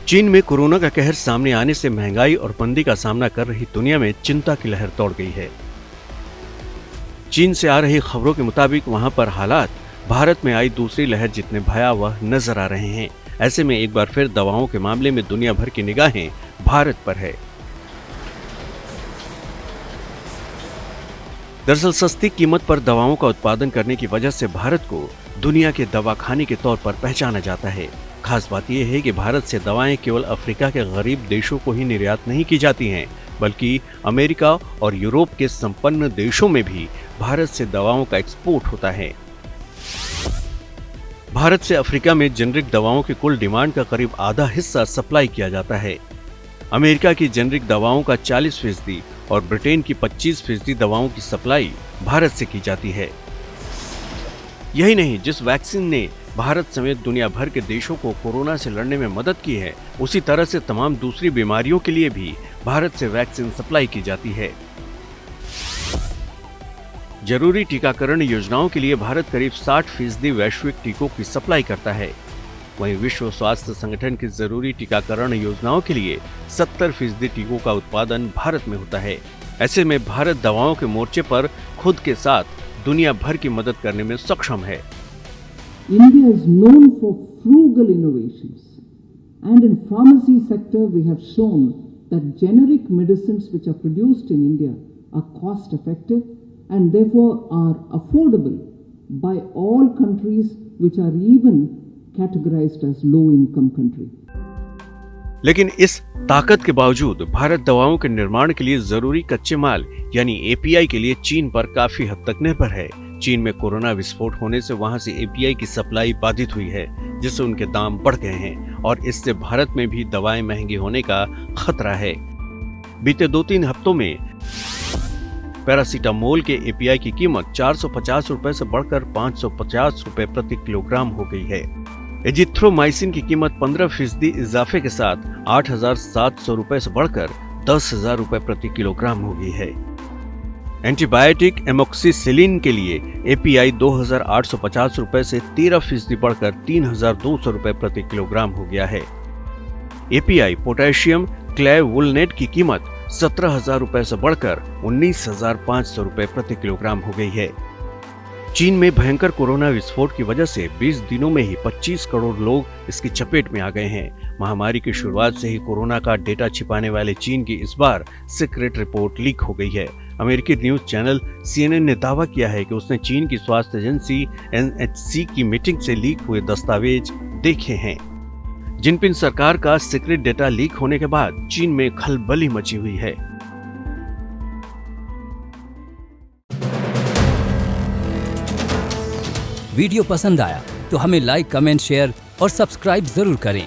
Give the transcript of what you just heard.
चीन में कोरोना का कहर सामने आने से महंगाई और मंदी का सामना कर रही दुनिया में चिंता की लहर दौड़ गई है। चीन से आ रही खबरों के मुताबिक वहां पर हालात भारत में आई दूसरी लहर जितने भयावह नजर आ रहे हैं। ऐसे में एक बार फिर दवाओं के मामले में दुनिया भर की निगाहें भारत पर है। दरअसल सस्ती कीमत पर दवाओं का उत्पादन करने की वजह से भारत को दुनिया के दवाखाने के तौर पर पहचाना जाता है। खास बात यह है कि भारत से दवाएं केवल अफ्रीका के गरीब देशों को ही निर्यात नहीं की जाती हैं, बल्कि अमेरिका और यूरोप के संपन्न देशों में भी भारत से दवाओं का एक्सपोर्ट होता है। भारत से अफ्रीका में जेनरिक दवाओं की कुल डिमांड का करीब आधा हिस्सा सप्लाई किया जाता है। अमेरिका की जेनरिक दवाओं का 40% और ब्रिटेन की 25% दवाओं की सप्लाई भारत से की जाती है। यही नहीं, जिस वैक्सीन ने भारत समेत दुनिया भर के देशों को कोरोना से लड़ने में मदद की है, उसी तरह से तमाम दूसरी बीमारियों के लिए भी भारत से वैक्सीन सप्लाई की जाती है। जरूरी टीकाकरण योजनाओं के लिए भारत करीब 60% वैश्विक टीकों की सप्लाई करता है। वहीं विश्व स्वास्थ्य संगठन की जरूरी टीकाकरण योजनाओं के लिए 70% टीकों का उत्पादन भारत में होता है। ऐसे में भारत दवाओं के मोर्चे पर खुद के साथ दुनिया भर की मदद करने में सक्षम है। India is known for frugal innovations, and in pharmacy sector we have shown that generic medicines which are produced in India are cost effective and therefore are affordable by all countries which are even categorized as low income country. लेकिन इस ताकत के बावजूद भारत दवाओं के निर्माण के लिए जरूरी कच्चे माल यानी एपीआई के लिए चीन पर काफी हद तक निर्भर है। चीन में कोरोना विस्फोट होने से वहां से एपीआई की सप्लाई बाधित हुई है, जिससे उनके दाम बढ़ गए हैं और इससे भारत में भी दवाएं महंगी होने का खतरा है। बीते 2-3 हफ्तों में पैरासीटामोल के एपीआई की कीमत 450 रुपए से बढ़कर 550 रुपए प्रति किलोग्राम हो गई है। एजिथ्रोमाइसिन की कीमत 15% इजाफे के साथ 8,700 रुपए से बढ़कर 10,000 रुपए प्रति किलोग्राम हो गई है। एंटीबायोटिक एमोक्सिसिलिन के लिए एपीआई 2,850 रुपए से 13% बढ़कर 3,200 रुपए प्रति किलोग्राम हो गया है। एपीआई पोटेशियम क्लेवुलनेट की कीमत 17,000 रुपए से बढ़कर 19,500 रुपए प्रति किलोग्राम हो गई है। चीन में भयंकर कोरोना विस्फोट की वजह से 20 दिनों में ही 25 करोड़ लोग इसकी चपेट में आ गए हैं। महामारी की शुरुआत से ही कोरोना का डेटा छिपाने वाले चीन की इस बार सीक्रेट रिपोर्ट लीक हो गई है। अमेरिकी न्यूज चैनल CNN ने दावा किया है कि उसने चीन की स्वास्थ्य एजेंसी NHC की मीटिंग से लीक हुए दस्तावेज देखे हैं। जिनपिंग सरकार का सीक्रेट डेटा लीक होने के बाद चीन में खलबली मची हुई है। वीडियो पसंद आया तो हमें लाइक, कमेंट, शेयर और सब्सक्राइब जरूर करें।